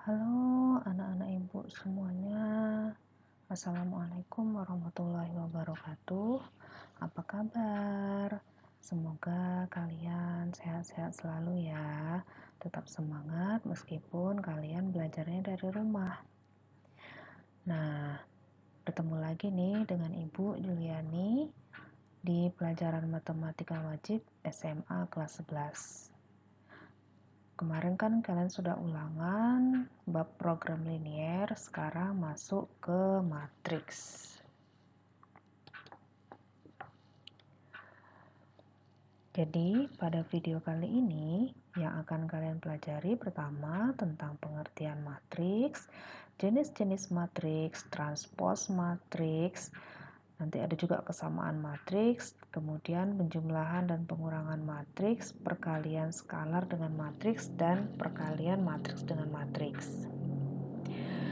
Halo anak-anak ibu semuanya. Assalamualaikum warahmatullahi wabarakatuh. Apa kabar? Semoga kalian sehat-sehat selalu ya. Tetap semangat meskipun kalian belajarnya dari rumah. Nah, bertemu lagi nih dengan Ibu Juliani di pelajaran matematika wajib SMA kelas 11. Kemarin kan kalian sudah ulangan bab program linier, sekarang masuk ke matriks. Jadi pada video kali ini yang akan kalian pelajari pertama tentang pengertian matriks, jenis-jenis matriks, transpose matriks, nanti ada juga kesamaan matriks, kemudian penjumlahan dan pengurangan matriks, perkalian skalar dengan matriks, dan perkalian matriks dengan matriks.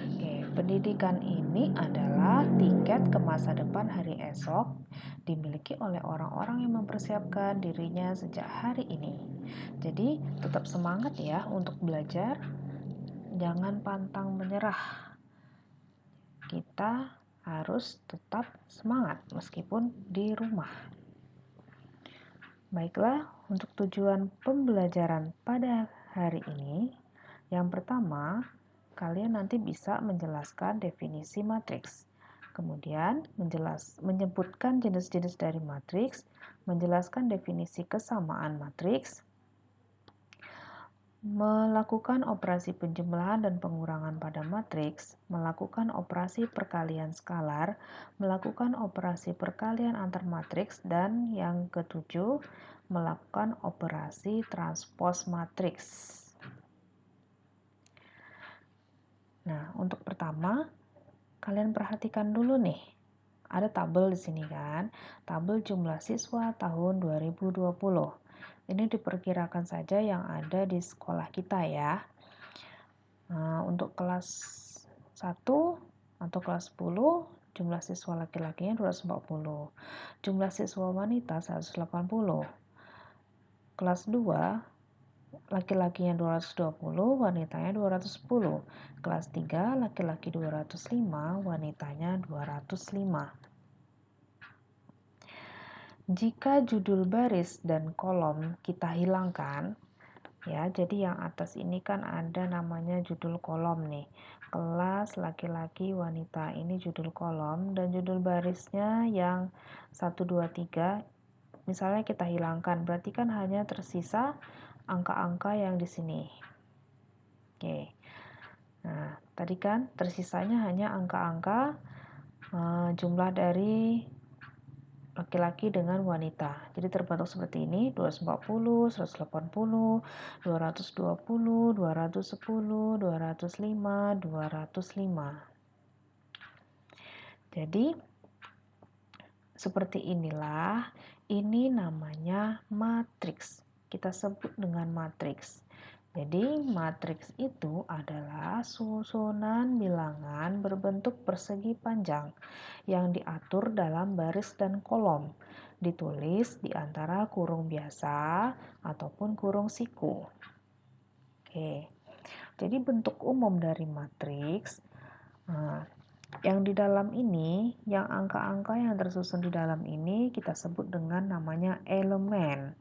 Oke, pendidikan ini adalah tiket ke masa depan hari esok, dimiliki oleh orang-orang yang mempersiapkan dirinya sejak hari ini. Jadi, tetap semangat ya untuk belajar, jangan pantang menyerah. Kita harus tetap semangat meskipun di rumah. Baiklah, untuk tujuan pembelajaran pada hari ini, yang pertama, kalian nanti bisa menjelaskan definisi matriks. Kemudian, menyebutkan jenis-jenis dari matriks, menjelaskan definisi kesamaan matriks, melakukan operasi penjumlahan dan pengurangan pada matriks, melakukan operasi perkalian skalar, melakukan operasi perkalian antar matriks, dan yang ketujuh, melakukan operasi transpose matriks. Nah, untuk pertama, kalian perhatikan dulu nih. Ada tabel di sini kan, tabel jumlah siswa tahun 2020. Ini diperkirakan saja yang ada di sekolah kita ya. Nah, untuk kelas 1 atau kelas 10, jumlah siswa laki-lakinya 240. Jumlah siswa wanita 180. Kelas 2, laki-lakinya 220, wanitanya 210. Kelas 3, laki-laki 205, wanitanya 205. Jika judul baris dan kolom kita hilangkan, ya, jadi yang atas ini kan ada namanya judul kolom nih. Kelas laki-laki wanita ini judul kolom, dan judul barisnya yang 1, 2, 3 misalnya kita hilangkan, berarti kan hanya tersisa angka-angka yang di sini. Oke. Nah, tadi kan tersisanya hanya angka-angka jumlah dari laki-laki dengan wanita. Jadi terbentuk seperti ini, 240, 180, 220, 210, 205, 205. Jadi seperti inilah, ini namanya matriks. Kita sebut dengan matriks. Jadi matriks itu adalah susunan bilangan berbentuk persegi panjang yang diatur dalam baris dan kolom, ditulis di antara kurung biasa ataupun kurung siku. Oke, jadi bentuk umum dari matriks, yang di dalam ini, yang angka-angka yang tersusun di dalam ini kita sebut dengan namanya elemen.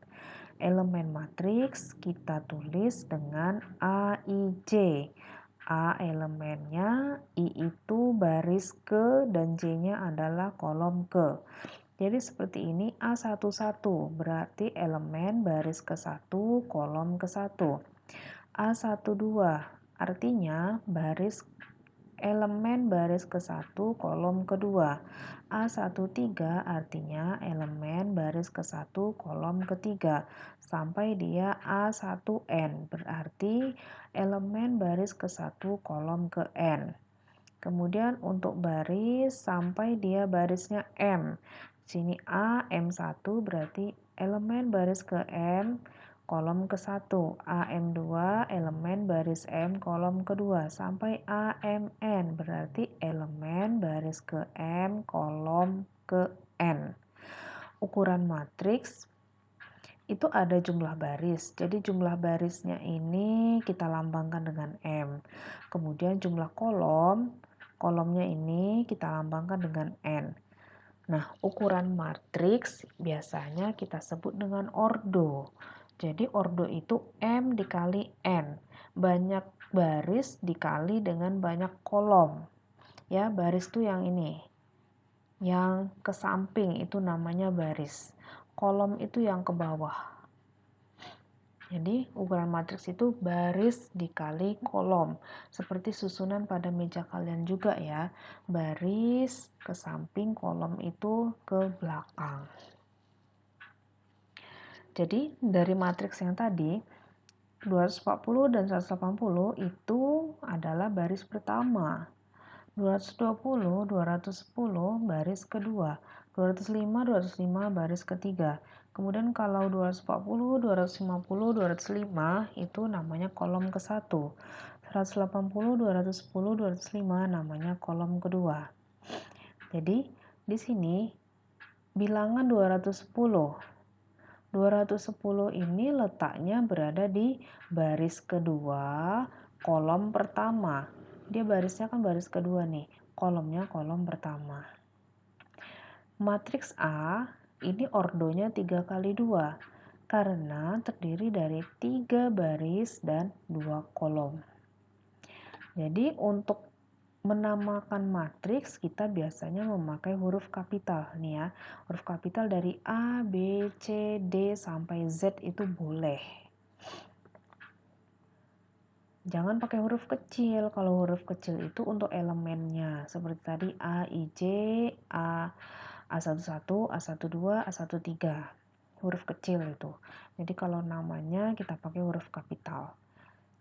Elemen matriks kita tulis dengan A, I, J. A elemennya, I itu baris ke, dan J-nya adalah kolom ke. Jadi seperti ini A11, berarti elemen baris ke-1, kolom ke-1. A12, artinya elemen baris ke-1, kolom ke-2. A13 artinya elemen baris ke-1, kolom ke-3. Sampai dia A1N, berarti elemen baris ke-1, kolom ke-N. Kemudian untuk baris sampai dia barisnya M. Sini A, M1 berarti elemen baris ke M, kolom ke-1. AM2 elemen baris M, kolom ke-2. Sampai AMN berarti elemen baris ke M, kolom ke N. Ukuran matriks itu ada jumlah baris. Jadi jumlah barisnya ini kita lambangkan dengan M. kemudian jumlah kolomnya ini kita lambangkan dengan N. Nah, ukuran matriks biasanya kita sebut dengan ordo. Jadi ordo itu M dikali N. Banyak baris dikali dengan banyak kolom. Ya, baris itu yang ini. Yang ke samping itu namanya baris. Kolom itu yang ke bawah. Jadi ukuran matriks itu baris dikali kolom. Seperti susunan pada meja kalian juga ya. Baris ke samping, kolom itu ke belakang. Jadi dari matriks yang tadi 240 dan 180 itu adalah baris pertama. 220, 210 baris kedua. 205, 205 baris ketiga. Kemudian kalau 240, 250, 205 itu namanya kolom ke-1. 180, 210, 205 namanya kolom kedua. Jadi di sini bilangan 210. 210 ini letaknya berada di baris kedua, kolom pertama. Dia barisnya kan baris kedua nih, kolomnya kolom pertama. Matriks A ini ordonya 3 kali 2 karena terdiri dari 3 baris dan 2 kolom. Jadi untuk menamakan matriks kita biasanya memakai huruf kapital nih ya. Huruf kapital dari A, B, C, D sampai Z itu boleh. Jangan pakai huruf kecil. Kalau huruf kecil itu untuk elemennya. Seperti tadi A, I, J, A11, A12, A13. Huruf kecil itu. Jadi kalau namanya kita pakai huruf kapital.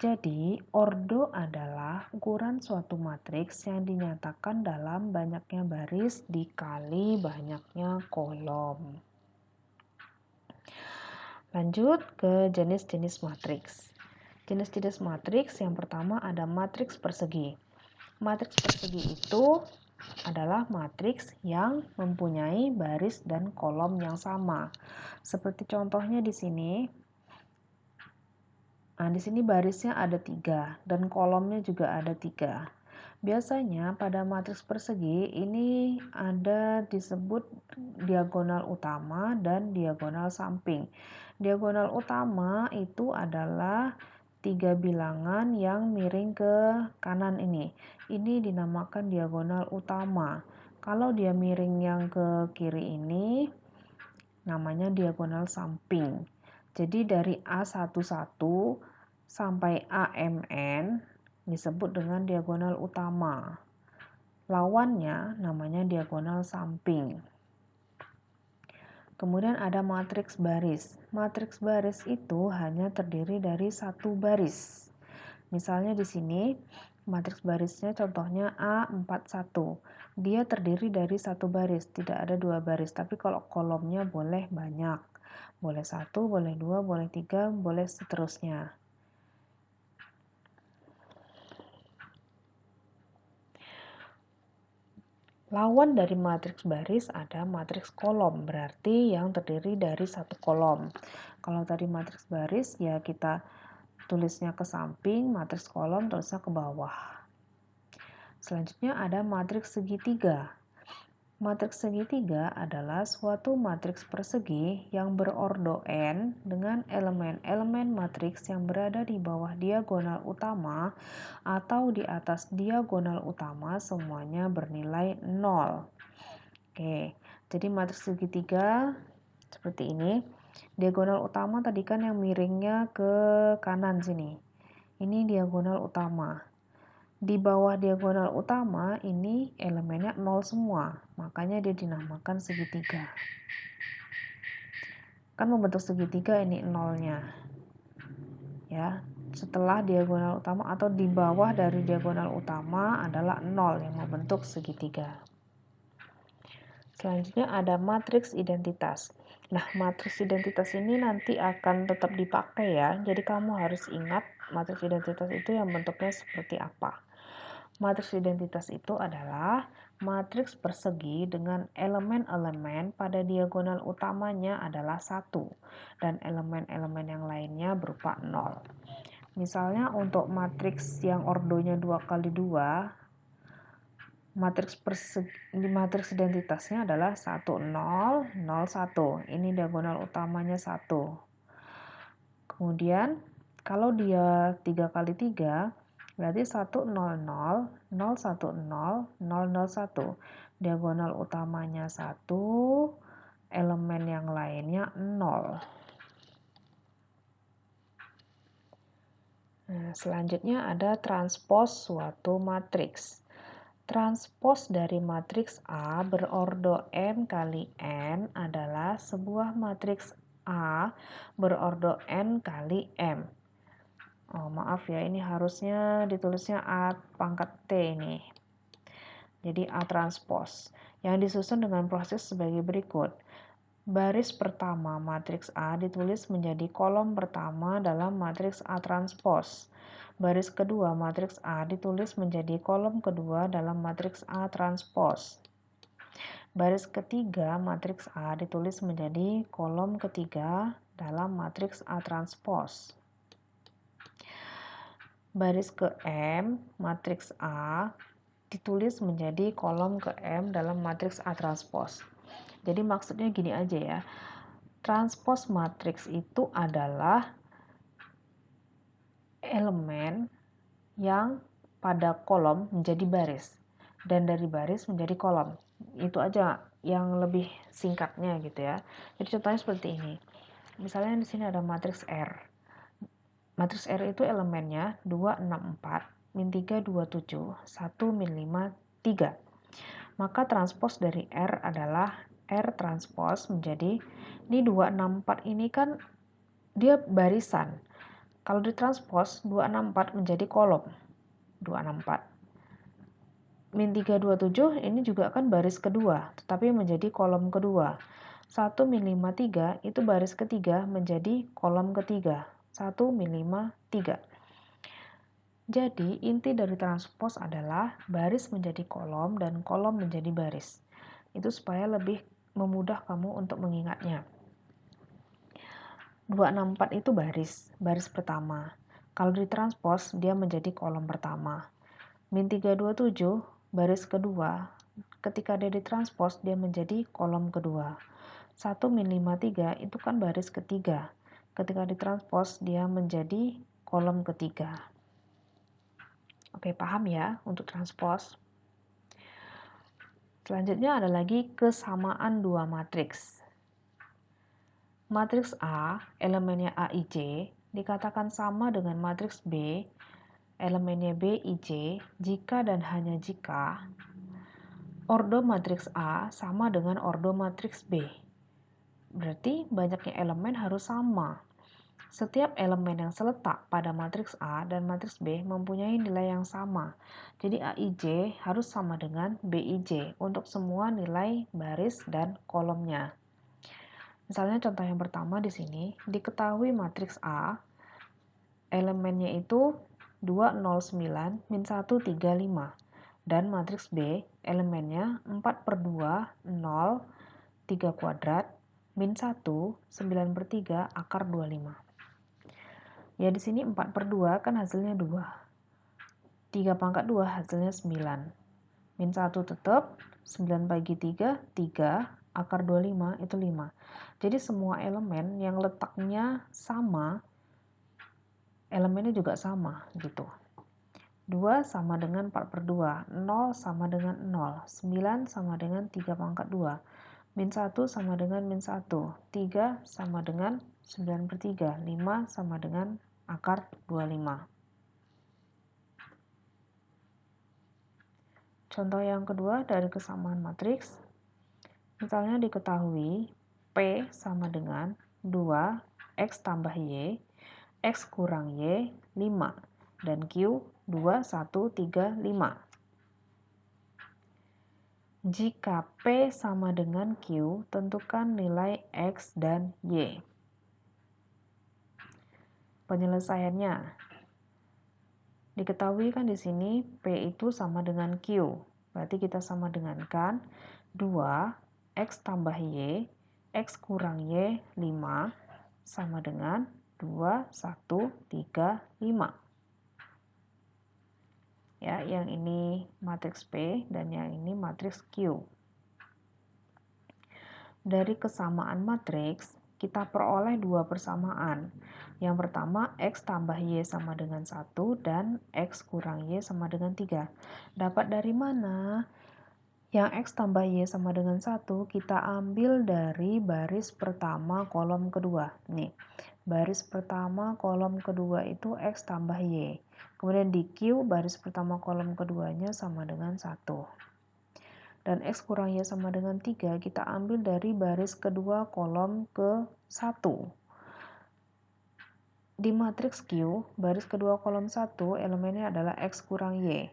Jadi, ordo adalah ukuran suatu matriks yang dinyatakan dalam banyaknya baris dikali banyaknya kolom. Lanjut ke jenis-jenis matriks. Jenis-jenis matriks yang pertama ada matriks persegi. Matriks persegi itu adalah matriks yang mempunyai baris dan kolom yang sama. Seperti contohnya di sini. Nah, di sini barisnya ada 3 dan kolomnya juga ada 3. Biasanya pada matriks persegi ini ada disebut diagonal utama dan diagonal samping. Diagonal utama itu adalah 3 bilangan yang miring ke kanan ini. Ini dinamakan diagonal utama. Kalau dia miring yang ke kiri ini namanya diagonal samping. Jadi dari A11 sampai AMN disebut dengan diagonal utama. Lawannya namanya diagonal samping. Kemudian ada matriks baris. Matriks baris itu hanya terdiri dari satu baris. Misalnya di sini matriks barisnya contohnya A41. Dia terdiri dari satu baris, tidak ada 2 baris. Tapi kalau kolomnya boleh banyak. Boleh 1, boleh 2, boleh 3, boleh seterusnya. Lawan dari matriks baris ada matriks kolom, berarti yang terdiri dari satu kolom. Kalau tadi matriks baris, ya kita tulisnya ke samping, matriks kolom tulisnya ke bawah. Selanjutnya ada matriks segitiga. Matriks segitiga adalah suatu matriks persegi yang berordo n dengan elemen-elemen matriks yang berada di bawah diagonal utama atau di atas diagonal utama semuanya bernilai 0. Oke, jadi matriks segitiga seperti ini. Diagonal utama tadi kan yang miringnya ke kanan sini. Ini diagonal utama. Di bawah diagonal utama ini elemennya 0 semua, makanya dia dinamakan segitiga. Kan membentuk segitiga ini 0-nya. Ya, setelah diagonal utama atau di bawah dari diagonal utama adalah 0 yang membentuk segitiga. Selanjutnya ada matriks identitas. Nah, matriks identitas ini nanti akan tetap dipakai ya. Jadi kamu harus ingat matriks identitas itu yang bentuknya seperti apa. Matriks identitas itu adalah matriks persegi dengan elemen-elemen pada diagonal utamanya adalah 1 dan elemen-elemen yang lainnya berupa 0. Misalnya untuk matriks yang ordonya 2 kali 2, matriks identitasnya adalah 1 0 0 1. Ini diagonal utamanya 1. Kemudian kalau dia 3 kali 3, berarti 1 0 0 0 1 0 0 0 1. Diagonal utamanya 1, elemen yang lainnya 0. Nah, selanjutnya ada transpos suatu matriks. Transpos dari matriks A berordo M kali N adalah sebuah matriks A berordo N kali M. Oh, maaf ya, ini harusnya ditulisnya A pangkat T ini. Jadi A transpos yang disusun dengan proses sebagai berikut. Baris pertama matriks A ditulis menjadi kolom pertama dalam matriks A transpos. Baris kedua matriks A ditulis menjadi kolom kedua dalam matriks A transpos. Baris ketiga matriks A ditulis menjadi kolom ketiga dalam matriks A transpos. Baris ke M matriks A ditulis menjadi kolom ke M dalam matriks A transpos. Jadi maksudnya gini aja ya. Transpos matriks itu adalah elemen yang pada kolom menjadi baris dan dari baris menjadi kolom. Itu aja yang lebih singkatnya gitu ya. Jadi contohnya seperti ini. Misalnya di sini ada matriks R. Matriks R itu elemennya 2 6 4 min 3 2 7 1 min 5 3. Maka transpos dari R adalah R transpos menjadi ini 2 6 4 ini kan dia barisan. Kalau ditranspos 264 menjadi kolom 264. Min 327 ini juga kan baris kedua, tetapi menjadi kolom kedua. 1 min 53 itu baris ketiga menjadi kolom ketiga. 1 min 53. Jadi inti dari transpos adalah baris menjadi kolom dan kolom menjadi baris. Itu supaya lebih memudah kamu untuk mengingatnya. 264 itu baris pertama. Kalau ditranspos, dia menjadi kolom pertama. Min 327, baris kedua. Ketika dia ditranspos, dia menjadi kolom kedua. 1 min 53 itu kan baris ketiga. Ketika ditranspos, dia menjadi kolom ketiga. Oke, paham ya untuk transpos? Selanjutnya ada lagi kesamaan dua matriks. Matriks A, elemennya AIJ, dikatakan sama dengan matriks B, elemennya BIJ, jika dan hanya jika ordo matriks A sama dengan ordo matriks B. Berarti banyaknya elemen harus sama. Setiap elemen yang seletak pada matriks A dan matriks B mempunyai nilai yang sama. Jadi AIJ harus sama dengan BIJ untuk semua nilai baris dan kolomnya. Misalnya contoh yang pertama di sini, diketahui matriks A, elemennya itu 209 min 135. Dan matriks B, elemennya 4/2, 0, 3 kuadrat, min 1, 9/3, akar 25. Ya di sini 4/2 kan hasilnya 2. 3 pangkat 2 hasilnya 9. Min 1 tetap, 9 bagi 3, 3, akar 25 itu 5. Jadi semua elemen yang letaknya sama, elemennya juga sama gitu. 2 sama dengan 4/2, 0 sama dengan 0, 9 sama dengan 3 pangkat 2, min 1 sama dengan min 1, 3 sama dengan 9/3, 5 sama dengan akar 25. Contoh yang kedua dari kesamaan matriks, misalnya diketahui P sama dengan 2 X tambah Y, X kurang Y, 5, dan Q 2, 1, 3, 5. Jika P sama dengan Q, tentukan nilai X dan Y. Penyelesaiannya, diketahui kan di sini P itu sama dengan Q. Berarti kita sama dengankan 2 X tambah Y, X kurang Y, 5, sama dengan 2, 1, 3, 5. Ya, yang ini matriks P dan yang ini matriks Q. Dari kesamaan matriks, kita peroleh dua persamaan. Yang pertama, X tambah Y sama dengan 1 dan X kurang Y sama dengan 3. Dapat dari mana? Yang X tambah Y sama dengan 1, kita ambil dari baris pertama kolom kedua. Nih, baris pertama kolom kedua itu X tambah Y. Kemudian di Q, baris pertama kolom keduanya sama dengan 1. Dan X kurang Y sama dengan 3, kita ambil dari baris kedua kolom ke 1. Di matriks Q, baris kedua kolom 1, elemennya adalah X kurang Y.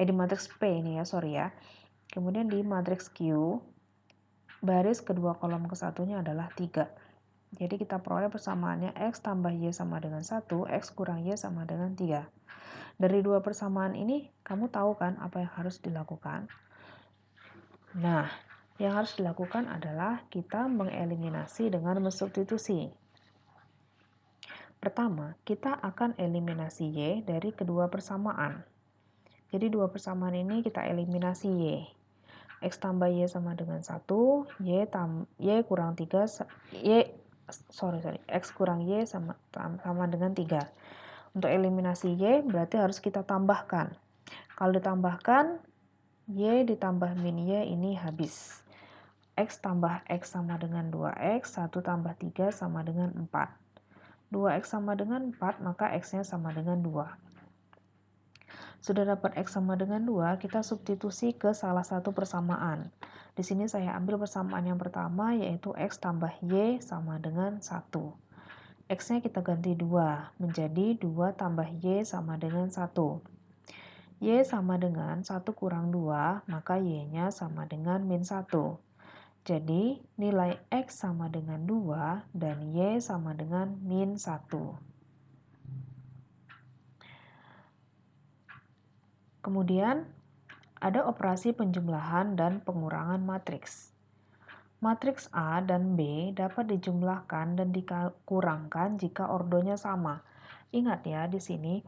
Di matriks P ini ya, sorry ya. Kemudian di matriks Q, baris kedua kolom ke satunya adalah 3. Jadi kita peroleh persamaannya X tambah Y sama dengan 1, X kurang Y sama dengan 3. Dari dua persamaan ini, kamu tahu kan apa yang harus dilakukan? Nah, yang harus dilakukan adalah kita mengeliminasi dengan mensubstitusi. Pertama, kita akan eliminasi Y dari kedua persamaan. Jadi dua persamaan ini kita eliminasi Y. X tambah Y sama dengan 1, Y kurang 3, X kurang Y sama dengan 3. Untuk eliminasi Y berarti harus kita tambahkan. Kalau ditambahkan, Y ditambah min Y ini habis. X tambah X sama dengan 2X, 1 tambah 3 sama dengan 4. 2X sama dengan 4, maka X-nya sama dengan 2. Sudah dapat X sama dengan 2, kita substitusi ke salah satu persamaan. Di sini saya ambil persamaan yang pertama, yaitu X tambah Y sama dengan 1. X-nya kita ganti 2, menjadi 2 tambah Y sama dengan 1. Y sama dengan 1 kurang 2, maka Y-nya sama dengan min 1. Jadi, nilai X sama dengan 2 dan Y sama dengan min 1. Kemudian, ada operasi penjumlahan dan pengurangan matriks. Matriks A dan B dapat dijumlahkan dan dikurangkan jika ordonya sama. Ingat ya, di sini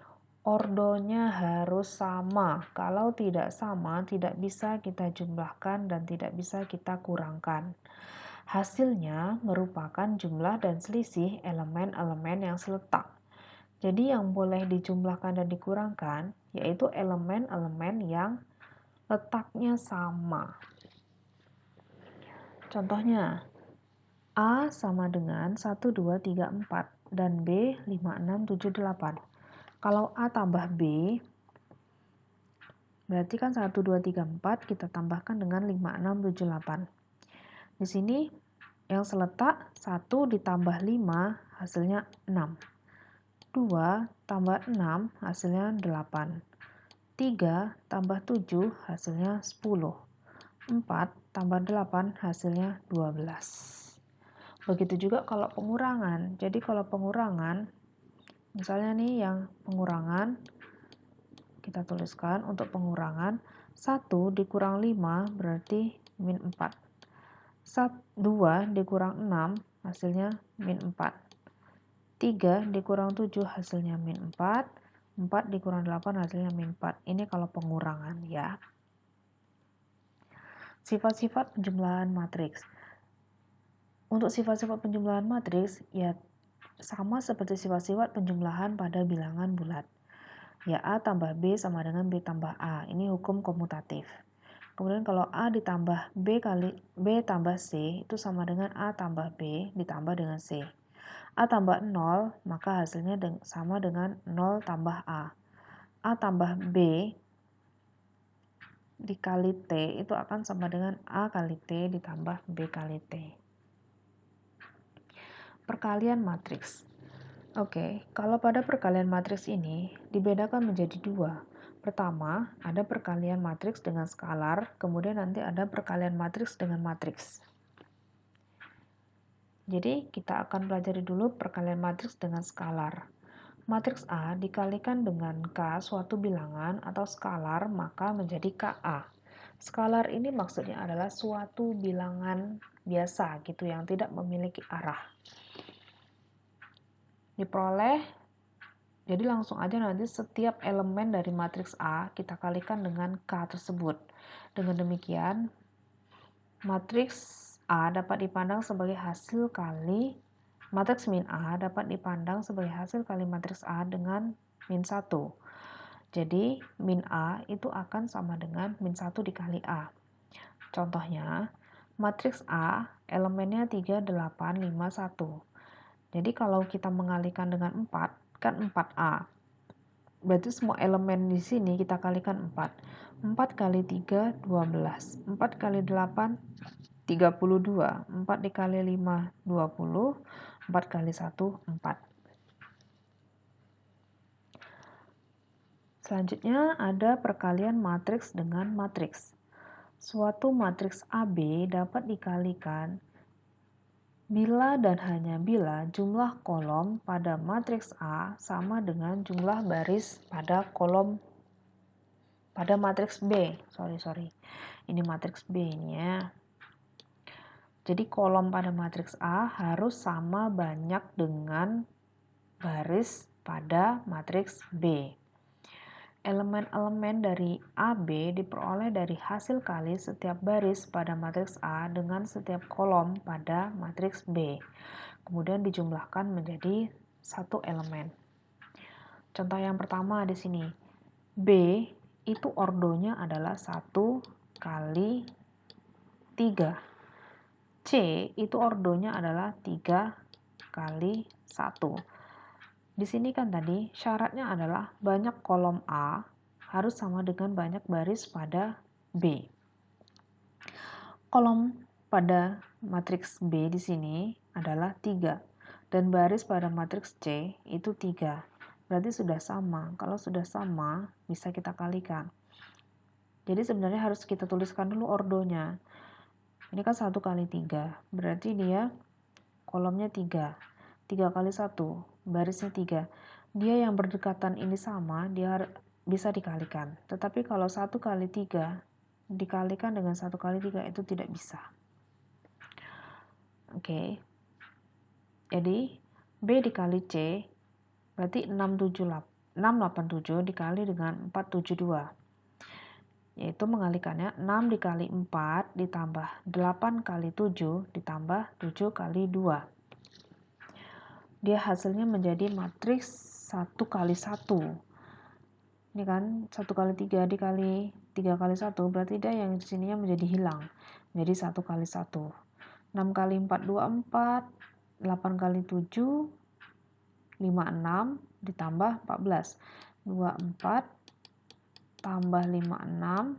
ordonya harus sama. Kalau tidak sama, tidak bisa kita jumlahkan dan tidak bisa kita kurangkan. Hasilnya merupakan jumlah dan selisih elemen-elemen yang seletak. Jadi yang boleh dijumlahkan dan dikurangkan yaitu elemen-elemen yang letaknya sama. Contohnya, A sama dengan 1, 2, 3, 4 dan B 5, 6, 7, 8. Kalau A tambah B, berarti kan 1, 2, 3, 4 kita tambahkan dengan 5, 6, 7, 8. Di sini yang seletak 1 ditambah 5 hasilnya 6. 2 tambah 6 hasilnya 8. 3 tambah 7 hasilnya 10. 4 tambah 8 hasilnya 12. Begitu juga kalau pengurangan. Jadi kalau pengurangan, misalnya nih yang pengurangan, kita tuliskan untuk pengurangan 1 dikurang 5 berarti min 4. 2 dikurang 6 hasilnya min 4. 3 dikurang 7 hasilnya min 4. 4 dikurang 8 hasilnya min 4. Ini kalau pengurangan ya. Sifat-sifat penjumlahan matriks. Untuk sifat-sifat penjumlahan matriks ya sama seperti sifat-sifat penjumlahan pada bilangan bulat. Ya A tambah B sama dengan B tambah A. Ini hukum komutatif. Kemudian kalau A ditambah B kali B tambah C itu sama dengan A tambah B ditambah dengan C. A tambah 0 maka hasilnya sama dengan 0 tambah A. A tambah B dikali T itu akan sama dengan A kali T ditambah B kali T. Perkalian matriks. Oke, kalau pada perkalian matriks ini dibedakan menjadi dua. Pertama, ada perkalian matriks dengan skalar, kemudian nanti ada perkalian matriks dengan matriks. Jadi, kita akan pelajari dulu perkalian matriks dengan skalar. Matriks A dikalikan dengan K suatu bilangan atau skalar, maka menjadi KA. Skalar ini maksudnya adalah suatu bilangan biasa gitu yang tidak memiliki arah. diperoleh. Jadi langsung aja nanti setiap elemen dari matriks A kita kalikan dengan K tersebut. Dengan demikian, matriks A dapat dipandang sebagai hasil kali matriks min A dapat dipandang sebagai hasil kali matriks A dengan min 1. Jadi min A itu akan sama dengan min 1 dikali A. Contohnya, matriks A elemennya 3, 8, 5, 1. Jadi kalau kita mengalihkan dengan 4, kan 4A. Berarti semua elemen di sini kita kalikan 4. 4 kali 3, 12. 4 kali 8, 32. 4 dikali 5, 20. 4 kali 1, 4. Selanjutnya ada perkalian matriks dengan matriks. Suatu matriks AB dapat dikalikan bila dan hanya bila jumlah kolom pada matriks A sama dengan jumlah baris pada matriks B. Sorry. Ini matriks B ini ya. Jadi kolom pada matriks A harus sama banyak dengan baris pada matriks B. Elemen-elemen dari AB diperoleh dari hasil kali setiap baris pada matriks A dengan setiap kolom pada matriks B. Kemudian dijumlahkan menjadi satu elemen. Contoh yang pertama di sini. B itu ordonya adalah 1 kali 3. C itu ordonya adalah 3 kali 1. Di sini kan tadi syaratnya adalah banyak kolom A harus sama dengan banyak baris pada B. Kolom pada matriks B di sini adalah 3 dan baris pada matriks C itu 3. Berarti sudah sama. Kalau sudah sama bisa kita kalikan. Jadi sebenarnya harus kita tuliskan dulu ordonya. Ini kan 1 kali 3. Berarti dia kolomnya 3. 3 kali 1, barisnya 3. Dia yang berdekatan ini sama, dia bisa dikalikan. Tetapi kalau 1 kali 3 dikalikan dengan 1 kali 3 itu tidak bisa. Oke. Jadi B dikali C berarti 687 dikali dengan 472. Yaitu mengalikannya 6 dikali 4 ditambah 8 kali 7 ditambah 7 kali 2. Dia hasilnya menjadi matriks 1 kali 1. Ini kan 1 kali 3 dikali 3 kali 1 berarti dia yang di sininya menjadi hilang. Menjadi 1 kali 1. 6 kali 4 24, 8 kali 7 56 ditambah 14. 24 tambah 56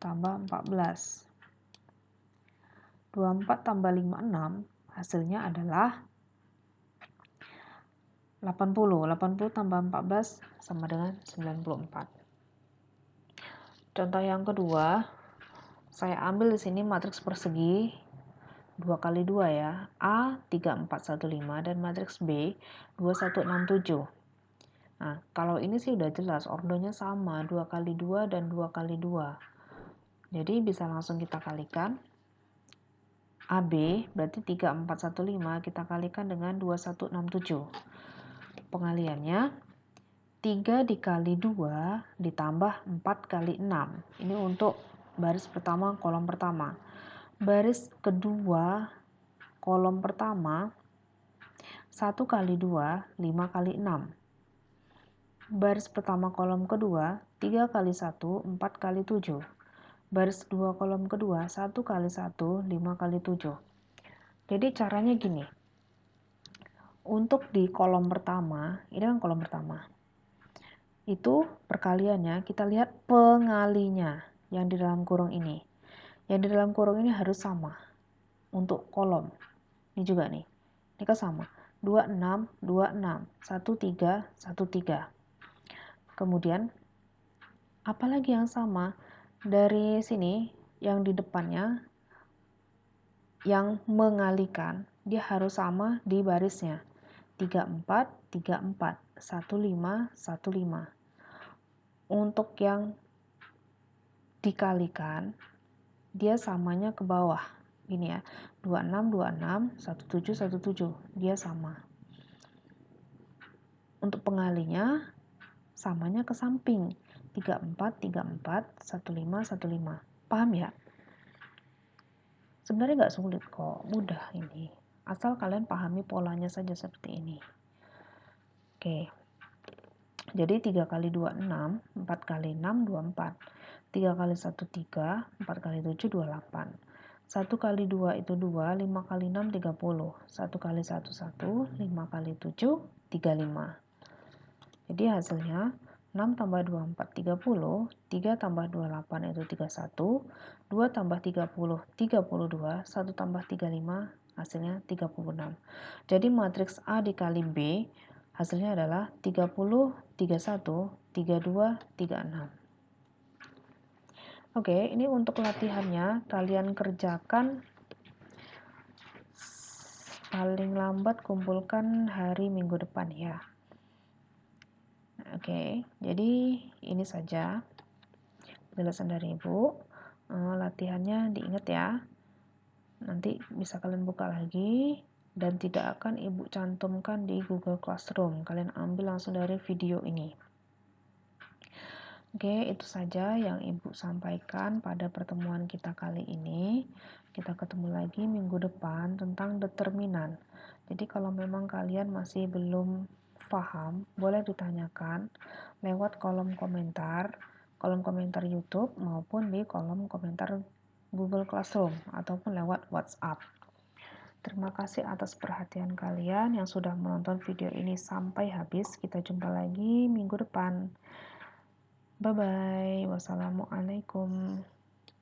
tambah 14. 24 tambah 56 hasilnya adalah 80. 80 tambah 14 sama dengan 94. Contoh yang kedua, saya ambil di sini matriks persegi 2 kali 2 ya. A 3415 dan matriks B 2167. Nah, kalau ini sih udah jelas ordonya sama, 2 kali 2 dan 2 kali 2. Jadi bisa langsung kita kalikan. AB berarti 3415 kita kalikan dengan 2167. Pengaliannya 3 dikali 2 ditambah 4 kali 6. Ini untuk baris pertama, kolom pertama. Baris kedua, kolom pertama, 1 kali 2, 5 kali 6. Baris pertama kolom kedua, 3 kali 1, 4 kali 7. Baris kedua kolom kedua, 1 kali 1, 5 kali 7. Jadi caranya gini. Untuk di kolom pertama, ini kan kolom pertama. Itu perkaliannya kita lihat pengalinya yang di dalam kurung ini. Yang di dalam kurung ini harus sama untuk kolom. Ini juga nih. Ini kan sama. 26, 26, 13, 13. Kemudian apalagi yang sama dari sini yang di depannya yang mengalihkan dia harus sama di barisnya. 34, 34, 15, 15. Untuk yang dikalikan dia samanya ke bawah. Ini ya. 26, 26, 17, 17. Dia sama. untuk pengalinya samanya ke samping. 34, 34, 15, 15. Paham ya? Sebenarnya nggak sulit kok, mudah ini. Asal kalian pahami polanya saja seperti ini. Oke. Jadi 3 kali 2, 6. 4 kali 6, 24. 3 kali 1, 3. 4 kali 7, 28. 1 kali 2 itu 2. 5 kali 6, 30. 1 kali 1, 1. 5 kali 7, 35. Jadi hasilnya 6 tambah 24, 30. 3 tambah 28 itu 31. 2 tambah 30, 32. 1 tambah 35, hasilnya 36. Jadi matriks A dikali B, hasilnya adalah 30, 31, 32, 36. Oke, ini untuk latihannya. Kalian kerjakan paling lambat kumpulkan hari minggu depan ya. Oke, jadi ini saja penjelasan dari Ibu. Latihannya diingat ya. Nanti bisa kalian buka lagi dan tidak akan Ibu cantumkan di Google Classroom. Kalian ambil langsung dari video ini. Oke, itu saja yang Ibu sampaikan pada pertemuan kita kali ini. Kita ketemu lagi minggu depan tentang determinan. Jadi kalau memang kalian masih belum paham, boleh ditanyakan lewat kolom komentar YouTube maupun di kolom komentar Google Classroom ataupun lewat WhatsApp. Terima kasih atas perhatian kalian yang sudah menonton video ini sampai habis. Kita jumpa lagi minggu depan. Bye bye. Wassalamualaikum.